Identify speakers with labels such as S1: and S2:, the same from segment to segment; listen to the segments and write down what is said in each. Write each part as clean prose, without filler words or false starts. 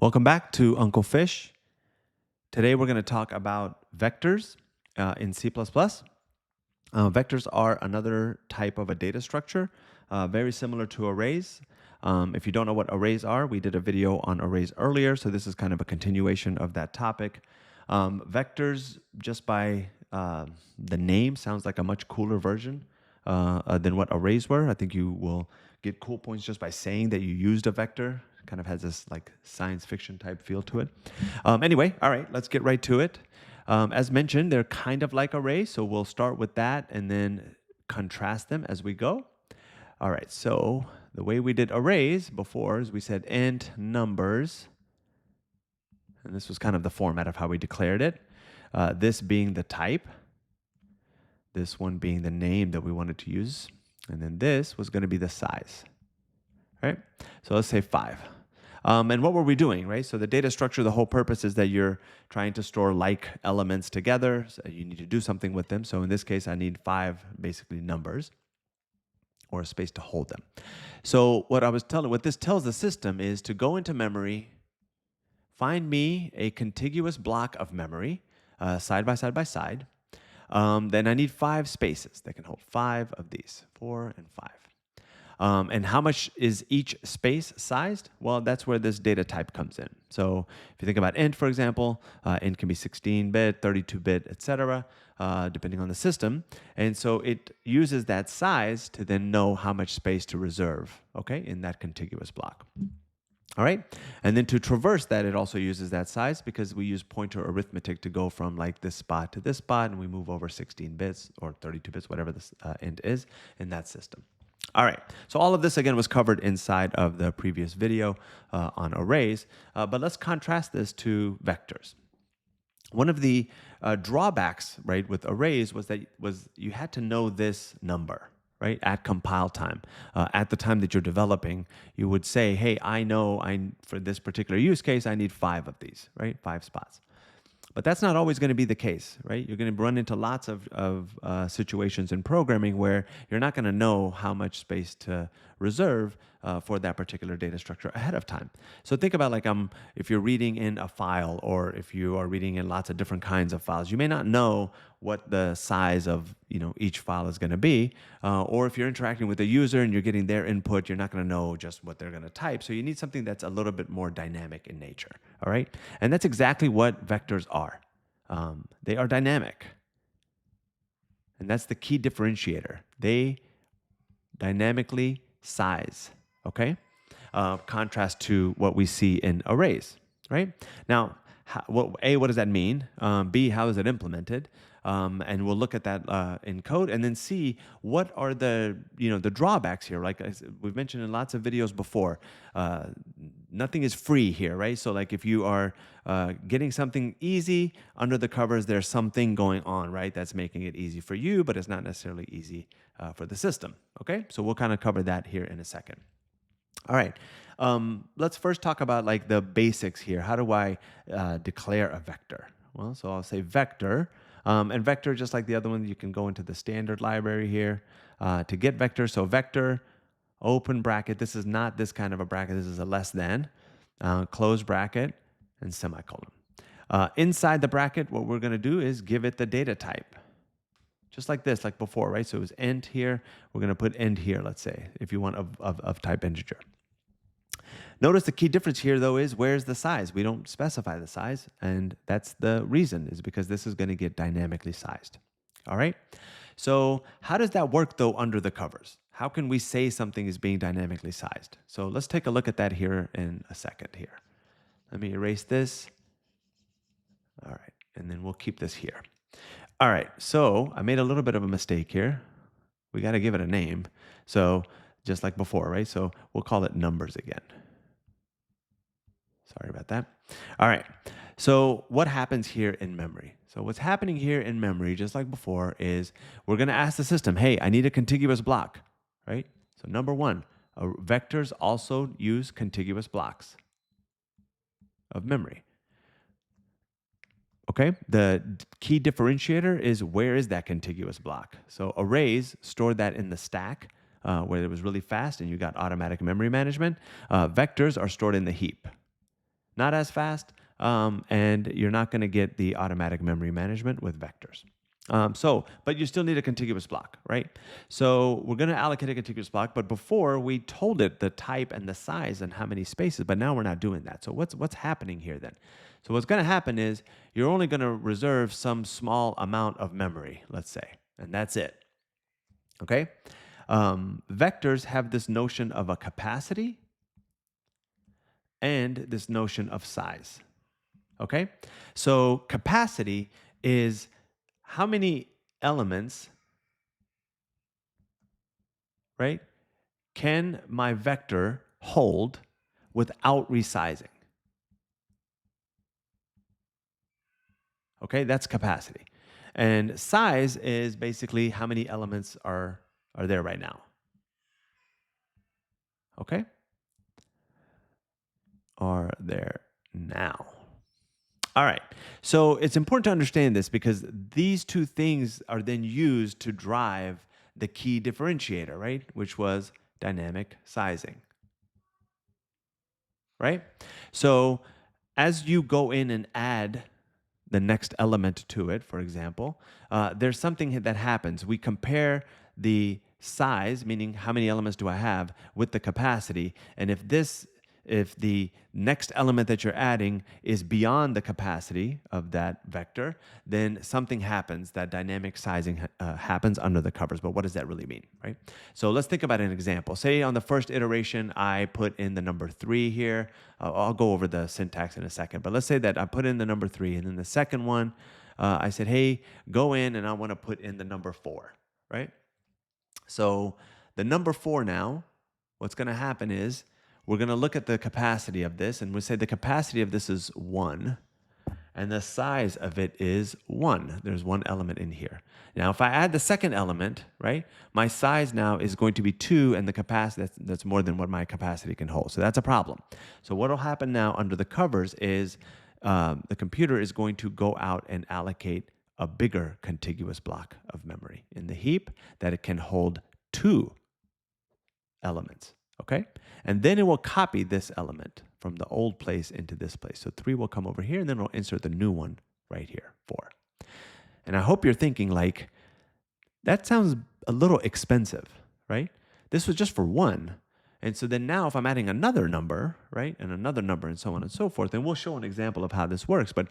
S1: Welcome back to Uncle Fish. Today we're going to talk about vectors in C++. Vectors are another type of a data structure, very similar to arrays. If you don't know what arrays are, we did a video on arrays earlier, so this is kind of a continuation of that topic. Vectors, just by the name, sounds like a much cooler version than what arrays were. I think you will get cool points just by saying that you used a vector. Kind of has this like science fiction type feel to it. Anyway, all right, let's get right to it. As mentioned, they're kind of like arrays, so we'll start with that and then contrast them as we go. All right, so the way we did arrays before is we said int numbers, and this was kind of the format of how we declared it. This being the type, this one being the name that we wanted to use, and then this was going to be the size. All right, so let's say 5. And what were we doing, right? So the data structure, the whole purpose is that you're trying to store like elements together. So you need to do something with them. So in this case, I need 5 basically numbers or a space to hold them. So what this tells the system is to go into memory, find me a contiguous block of memory, side by side by side. Then I need 5 spaces that can hold 5 of these, 4 and 5. And how much is each space sized? Well, that's where this data type comes in. So if you think about int, for example, int can be 16-bit, 32-bit, etc., depending on the system. And so it uses that size to then know how much space to reserve, okay, in that contiguous block. All right, and then to traverse that, it also uses that size because we use pointer arithmetic to go from like this spot to this spot, and we move over 16 bits or 32 bits, whatever this int is in that system. All right, so all of this, again, was covered inside of the previous video on arrays, but let's contrast this to vectors. One of the drawbacks, right, with arrays was you had to know this number, right, at compile time. At the time that you're developing, you would say, hey, I know for this particular use case, I need 5 of these, right, 5 spots. But that's not always going to be the case, right? You're going to run into lots of situations in programming where you're not going to know how much space to reserve for that particular data structure ahead of time. So think about like if you're reading in a file or if you are reading in lots of different kinds of files, you may not know what the size of each file is going to be. Or if you're interacting with a user and you're getting their input, you're not going to know just what they're going to type. So you need something that's a little bit more dynamic in nature. All right, and that's exactly what vectors are. They are dynamic, and that's the key differentiator. They dynamically size. Okay, contrast to what we see in arrays. Right now, what does that mean? B, how is it implemented? And we'll look at that in code and then see what are the drawbacks here. Like we've mentioned in lots of videos before, nothing is free here, right? So like if you are getting something easy under the covers, there's something going on, right? That's making it easy for you, but it's not necessarily easy for the system. Okay, so we'll kind of cover that here in a second. All right, let's first talk about like the basics here. How do I declare a vector? Well, so I'll say vector. And vector, just like the other one, you can go into the standard library here to get vector. So vector, open bracket. This is not this kind of a bracket. This is a less than, close bracket, and semicolon. Inside the bracket, what we're going to do is give it the data type. Just like this, like before, right? So it was int here. We're going to put int here, let's say, if you want of type integer. Notice the key difference here, though, is where's the size? We don't specify the size, and that's the reason, is because this is going to get dynamically sized. All right? So how does that work, though, under the covers? How can we say something is being dynamically sized? So let's take a look at that here in a second here. Let me erase this. All right, and then we'll keep this here. All right, so I made a little bit of a mistake here. We got to give it a name. So just like before, right? So we'll call it numbers again. Sorry about that. All right. So what happens here in memory? So what's happening here in memory, just like before, is we're going to ask the system, hey, I need a contiguous block, right? So number 1, vectors also use contiguous blocks of memory. Okay, the key differentiator is where is that contiguous block? So arrays store that in the stack where it was really fast and you got automatic memory management. Vectors are stored in the heap. not as fast, and you're not going to get the automatic memory management with vectors. But you still need a contiguous block, right? So we're going to allocate a contiguous block, but before we told it the type and the size and how many spaces, but now we're not doing that. So what's happening here then? So what's going to happen is you're only going to reserve some small amount of memory, let's say, and that's it. Okay? Vectors have this notion of a capacity and this notion of size. Okay? So capacity is how many elements, right, can my vector hold without resizing? Okay, that's capacity. And size is basically how many elements are there right now. Okay? Are there now. All right. So it's important to understand this because these two things are then used to drive the key differentiator, right? Which was dynamic sizing. Right? So as you go in and add the next element to it, for example, there's something that happens. We compare the size, meaning how many elements do I have, with the capacity. And if the next element that you're adding is beyond the capacity of that vector, then something happens. That dynamic sizing happens under the covers. But what does that really mean, right? So let's think about an example. Say on the first iteration, I put in the number 3 here. I'll go over the syntax in a second. But let's say that I put in the number 3, and then the second one, I said, hey, go in, and I want to put in the number 4, right? So the number 4 now, what's going to happen is we're going to look at the capacity of this, and we say the capacity of this is 1, and the size of it is 1. There's one element in here. Now, if I add the second element, right, my size now is going to be 2, and the capacity, that's more than what my capacity can hold. So that's a problem. So what will happen now under the covers is the computer is going to go out and allocate a bigger contiguous block of memory in the heap that it can hold 2 elements. Okay? And then it will copy this element from the old place into this place. So 3 will come over here, and then it'll insert the new one right here, 4. And I hope you're thinking like, that sounds a little expensive, right? This was just for 1. And so then now if I'm adding another number, right, and another number and so on and so forth, and we'll show an example of how this works. But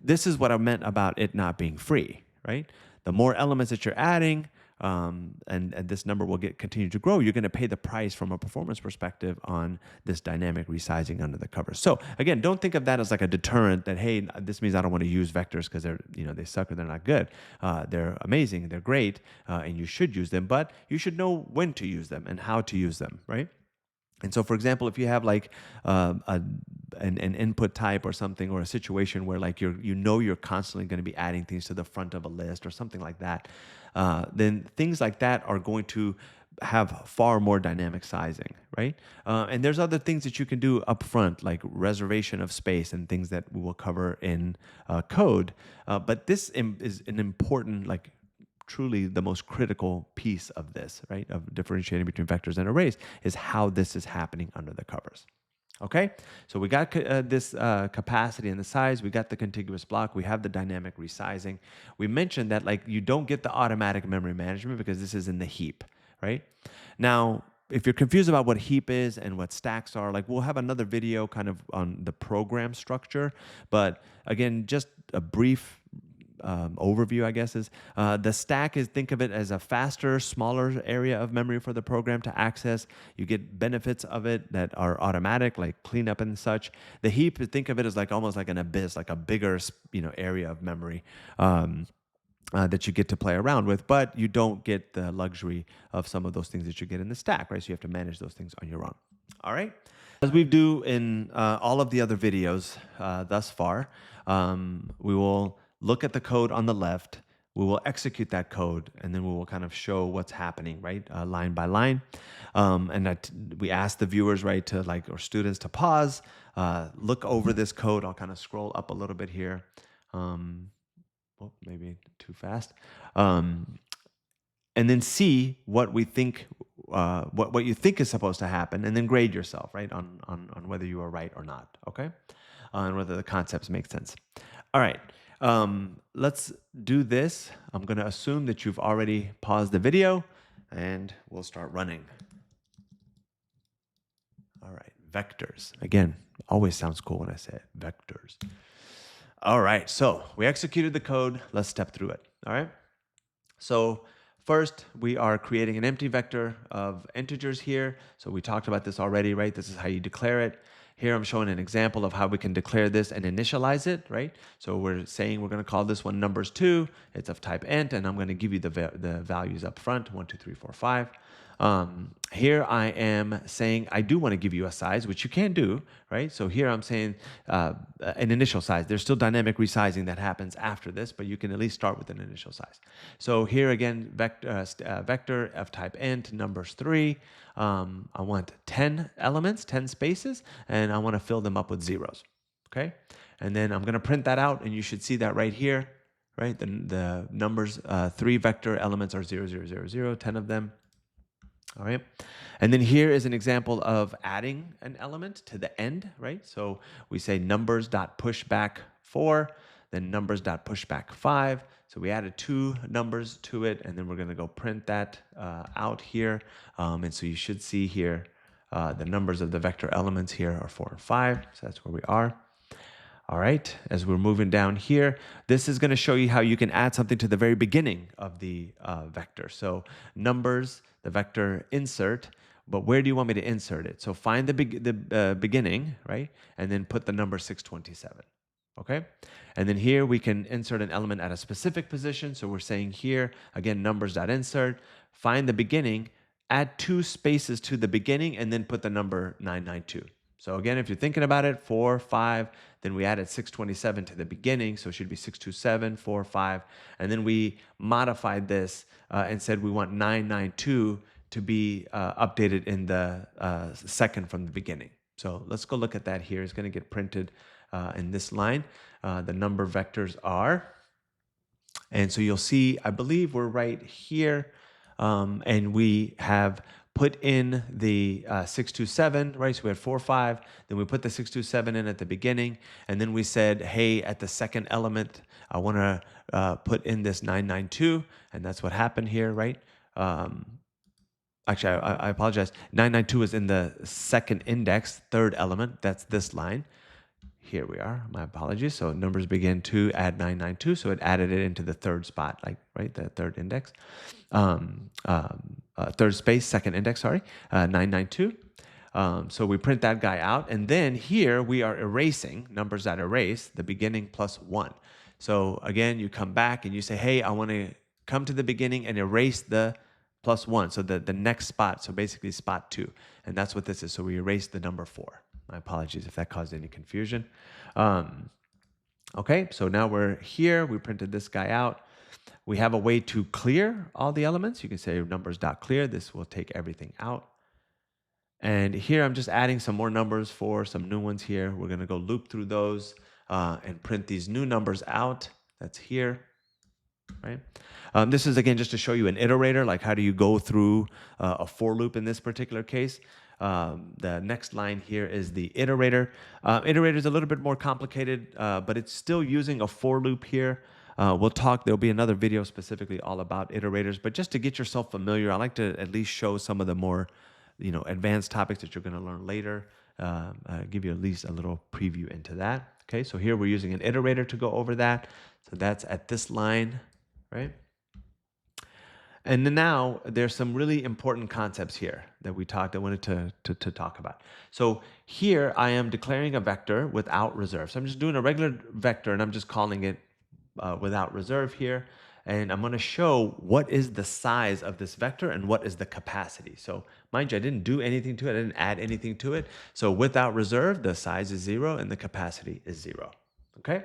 S1: this is what I meant about it not being free, right? The more elements that you're adding, and this number will continue to grow, you're going to pay the price from a performance perspective on this dynamic resizing under the covers. So again, don't think of that as like a deterrent that, hey, this means I don't want to use vectors because they suck or they're not good. They're amazing, they're great, and you should use them, but you should know when to use them and how to use them, right? And so, for example, if you have like an input type or something, or a situation where like you're constantly going to be adding things to the front of a list or something like that, then things like that are going to have far more dynamic sizing, right? And there's other things that you can do up front, like reservation of space and things that we will cover in code. But this is an important, like, truly the most critical piece of this, right, of differentiating between vectors and arrays, is how this is happening under the covers. Okay, so we got this capacity and the size, we got the contiguous block, we have the dynamic resizing. We mentioned that like you don't get the automatic memory management because this is in the heap, right? Now, if you're confused about what heap is and what stacks are, like we'll have another video kind of on the program structure, but again, just a brief overview, I guess, is the stack is, think of it as a faster, smaller area of memory for the program to access. You get benefits of it that are automatic, like cleanup and such. The heap, think of it as like almost like an abyss, like a bigger, area of memory that you get to play around with, but you don't get the luxury of some of those things that you get in the stack, right? So you have to manage those things on your own. All right. As we do in all of the other videos thus far, we will look at the code on the left, we will execute that code, and then we will kind of show what's happening, right, line by line. We ask the viewers, right, or students to pause, look over this code. I'll kind of scroll up a little bit here. Maybe too fast. And then see what we think what you think is supposed to happen, and then grade yourself, right, on whether you are right or not, okay, and whether the concepts make sense. All right, let's do this. I'm going to assume that you've already paused the video, and we'll start running. All right, vectors. Again, always sounds cool when I say it, vectors. All right, so we executed the code. Let's step through it, all right? So first, we are creating an empty vector of integers here. So we talked about this already, right? This is how you declare it. Here I'm showing an example of how we can declare this and initialize it, right? So we're saying we're going to call this one numbers2. It's of type int, and I'm going to give you the values up front, 1, 2, 3, 4, 5. Here I am saying I do want to give you a size, which you can do, right? So here I'm saying an initial size. There's still dynamic resizing that happens after this, but you can at least start with an initial size. So here again, vector of type int, numbers3. I want 10 elements, 10 spaces, and I want to fill them up with zeros, okay? And then I'm going to print that out, and you should see that right here, right? The numbers, 3 vector elements are 0, 0, 0, 0, 10 of them. All right. And then here is an example of adding an element to the end, right? So we say numbers.pushback4, then numbers.pushback5. So we added 2 numbers to it, and then we're going to go print that out here. And so you should see here the numbers of the vector elements here are 4 and 5. So that's where we are. All right, as we're moving down here, this is going to show you how you can add something to the very beginning of the vector. So numbers, the vector insert, but where do you want me to insert it? So find the beginning, right? And then put the number 627, okay? And then here we can insert an element at a specific position. So we're saying here, again, numbers.insert, find the beginning, add 2 spaces to the beginning, and then put the number 992. So again, if you're thinking about it, 4, 5, then we added 627 to the beginning, so it should be 627, 4, 5, and then we modified this and said we want 992 to be updated in the second from the beginning. So let's go look at that here. It's going to get printed in this line. The number vectors are, and so you'll see, I believe we're right here, and we have put in the 627, right? So we had 4, 5. Then we put the 627 in at the beginning. And then we said, hey, at the second element, I want to put in this 992. And that's what happened here, right? Actually, I apologize. 992 is in the second index, third element. That's this line. Here we are. My apologies. So numbers begin to add 992. So it added it into the third spot, like, right, the third index. Third space, second index, sorry, 992. So we print that guy out. And then here we are erasing, numbers that erase, the beginning plus 1. So again, you come back and you say, hey, I want to come to the beginning and erase the plus 1. So the next spot, so basically spot 2. And that's what this is. So we erase the number 4. My apologies if that caused any confusion. Okay, so now we're here. We printed this guy out. We have a way to clear all the elements. You can say numbers.clear. This will take everything out. And here I'm just adding some more numbers for some new ones here. We're going to go loop through those and print these new numbers out. That's here, right? This is, again, just to show you an iterator, like how do you go through a for loop in this particular case. The next line here is the iterator. Iterator is a little bit more complicated, but it's still using a for loop here. There'll be another video specifically all about iterators, but just to get yourself familiar, I like to at least show some of the more, advanced topics that you're going to learn later, give you at least a little preview into that. Okay, so here we're using an iterator to go over that. So that's at this line, right? And then now there's some really important concepts here that I wanted to talk about. So here I am declaring a vector without reserve. So I'm just doing a regular vector and I'm just calling it without reserve here. And I'm going to show what is the size of this vector and what is the capacity. So mind you, I didn't do anything to it. I didn't add anything to it. So without reserve, the size is 0 and the capacity is 0. Okay?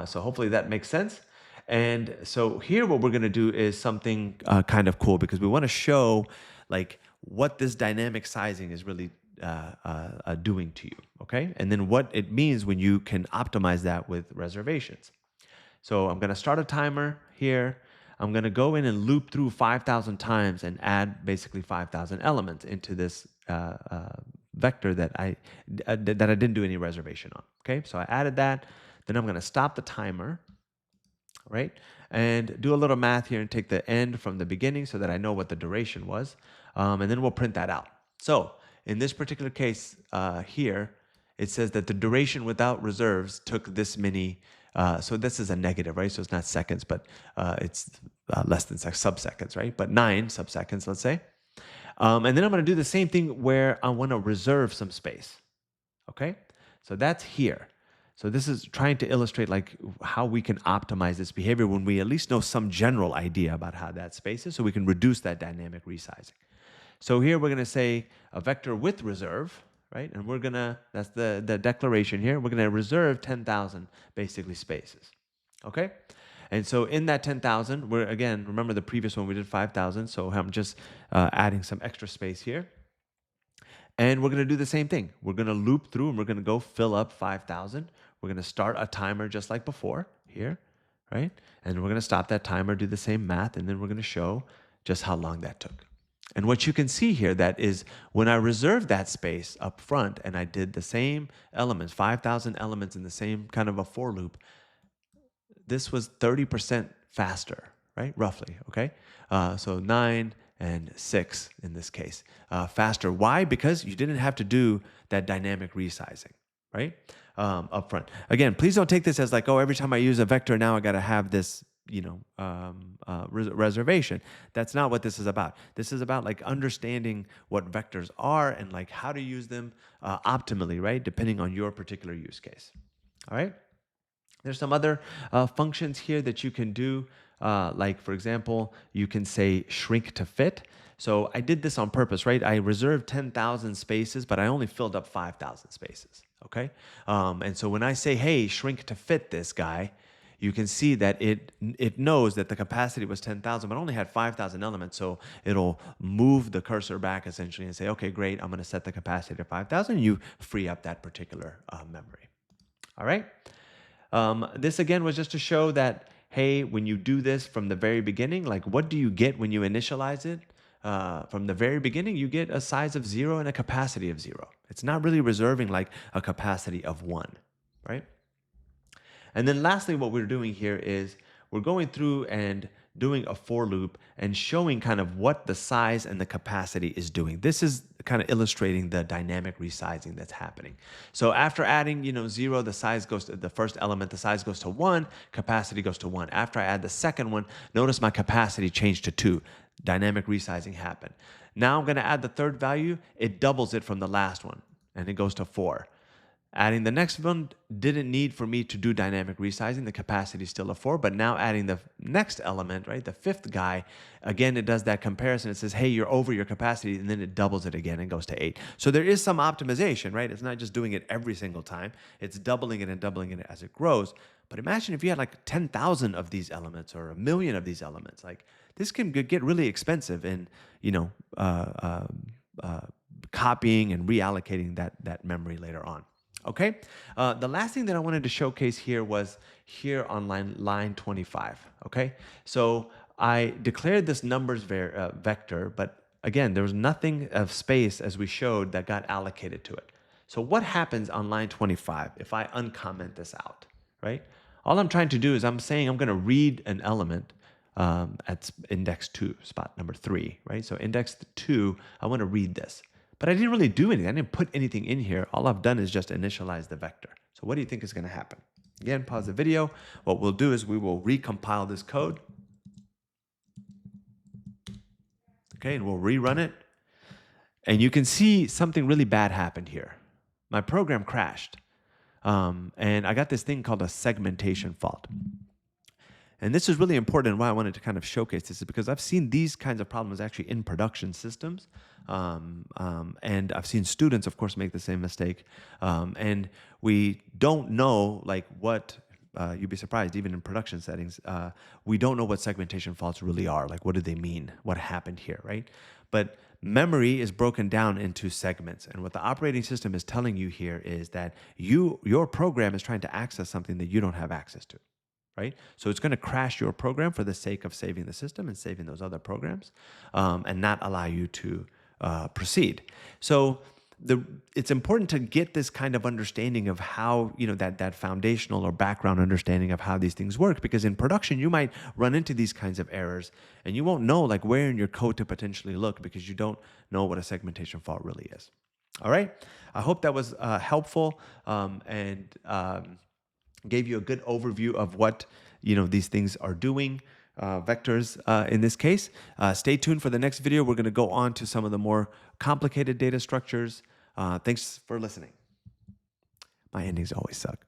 S1: So hopefully that makes sense. And so here what we're going to do is something kind of cool because we want to show like what this dynamic sizing is really doing to you, okay? And then what it means when you can optimize that with reservations. So I'm going to start a timer here. I'm going to go in and loop through 5,000 times and add basically 5,000 elements into this vector that I didn't do any reservation on. Okay, so I added that. Then I'm going to stop the timer, right? And do a little math here and take the end from the beginning so that I know what the duration was. And then we'll print that out. So in this particular case here, it says that the duration without reserves took this many. So this is a negative, right? So it's not seconds, but it's less than sub-seconds, right? But 9 sub-seconds, let's say. And then I'm going to do the same thing where I want to reserve some space. Okay? So that's here. So this is trying to illustrate like how we can optimize this behavior when we at least know some general idea about how that space is, so we can reduce that dynamic resizing. So here we're going to say a vector with reserve, right? And we're going to, that's the declaration here, we're going to reserve 10,000 basically spaces. Okay? And so in that 10,000, we're, again, remember the previous one we did 5,000, so I'm just adding some extra space here. And we're going to do the same thing. We're going to loop through and we're going to go fill up 5,000. We're going to start a timer just like before here, right? And we're going to stop that timer, do the same math, and then we're going to show just how long that took. And what you can see here, that is when I reserved that space up front and I did the same elements, 5,000 elements in the same kind of a for loop, this was 30% faster, right? Roughly, okay? So 9 and 6 in this case, faster. Why? Because you didn't have to do that dynamic resizing, right? Up front. Again, please don't take this as like, oh, every time I use a vector, now I got to have this, reservation. That's not what this is about. This is about like understanding what vectors are and like how to use them optimally, right? Depending on your particular use case. All right. There's some other functions here that you can do. Like, for example, you can say shrink to fit. So I did this on purpose, right? I reserved 10,000 spaces, but I only filled up 5,000 spaces, okay? And so when I say, hey, shrink to fit this guy, you can see that it knows that the capacity was 10,000, but only had 5,000 elements. So it'll move the cursor back essentially and say, okay, great, I'm going to set the capacity to 5,000. You free up that particular memory. All right? This again was just to show that, hey, when you do this from the very beginning, like what do you get when you initialize it? From the very beginning, you get a size of 0 and a capacity of 0. It's not really reserving like a capacity of 1, right? And then lastly, what we're doing here is we're going through and doing a for loop and showing kind of what the size and the capacity is doing. This is kind of illustrating the dynamic resizing that's happening. So after adding, 0, the size goes to the first element, the size goes to 1, capacity goes to 1. After I add the second one, notice my capacity changed to 2. Dynamic resizing happened. Now I'm going to add the third value. It doubles it from the last one, and it goes to 4. Adding the next one didn't need for me to do dynamic resizing. The capacity is still a 4, but now adding the next element, right, the fifth guy, again, it does that comparison. It says, hey, you're over your capacity, and then it doubles it again and goes to 8. So there is some optimization, right? It's not just doing it every single time. It's doubling it and doubling it as it grows. But imagine if you had like 10,000 of these elements or 1,000,000 of these elements. Like this can get really expensive in, copying and reallocating that memory later on. Okay, the last thing that I wanted to showcase here was here on line 25. Okay, so I declared this numbers vector, but again, there was nothing of space as we showed that got allocated to it. So what happens on line 25 if I uncomment this out, right? All I'm trying to do is I'm saying I'm going to read an element at index 2, spot number 3, right? So index 2, I want to read this. But I didn't really do anything. I didn't put anything in here. All I've done is just initialize the vector. So what do you think is going to happen? Again, pause the video. What we'll do is we will recompile this code. Okay, and we'll rerun it. And you can see something really bad happened here. My program crashed. And I got this thing called a segmentation fault. And this is really important, and why I wanted to kind of showcase this is because I've seen these kinds of problems actually in production systems. And I've seen students, of course, make the same mistake. And we don't know like what, you'd be surprised, even in production settings, we don't know what segmentation faults really are. Like, what do they mean? What happened here, right? But memory is broken down into segments. And what the operating system is telling you here is that your program is trying to access something that you don't have access to. right? So it's going to crash your program for the sake of saving the system and saving those other programs, and not allow you to proceed. So it's important to get this kind of understanding of how, that foundational or background understanding of how these things work, because in production you might run into these kinds of errors and you won't know like where in your code to potentially look because you don't know what a segmentation fault really is. All right. I hope that was helpful, and gave you a good overview of what these things are doing, vectors in this case. Stay tuned for the next video. We're going to go on to some of the more complicated data structures. Thanks for listening. My endings always suck.